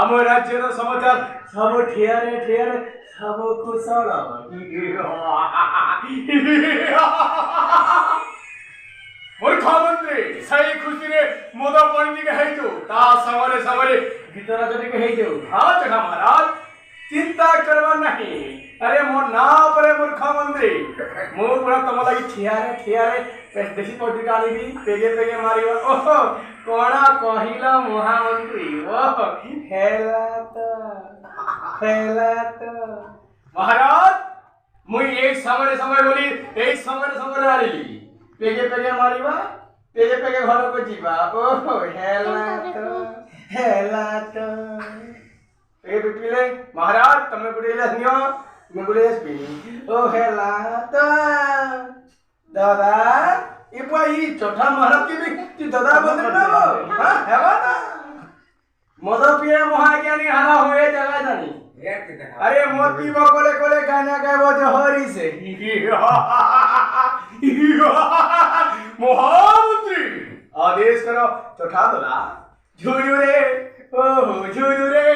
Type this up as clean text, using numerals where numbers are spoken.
आम राज्यर समाचार सब ठियारे ठियारे सब कुशल मूर्खमंत्री सही खुशी रे मोद पंडित हेतु ता समरे समरे गीत राजनी के हेतु हाँ जगह महाराज चिंता करवा नहीं। अरे मो ना परे मूर्खमंत्री मु पूरा तुम लगी ठियारे ठियारे देशी पत्रिका आनी पेगे पेगे मारिबा ओहो कोणा कहिला महामंत्री ओहो हेला तो महाराज मुई एक समय समय बोली एक समय समय आली पेगे पेगे मारिबा पेगे पेगे घर को जीवा ओहो हेला तो ए पिले महाराज तमे गुडेला नियो मैं गुडेला पी ओ हेला तो दादा ए भाई चौथा महाराज की भी ती दादा बोलते ना हां हेवा ना मदो पिए महाज्ञानी हाला हुए जगह जानी अरे मोती बकोले कोले गाना गावो जो हरी से महामंत्री आदेश करो चौथा दादा झुझुरे ओहो झुझुरे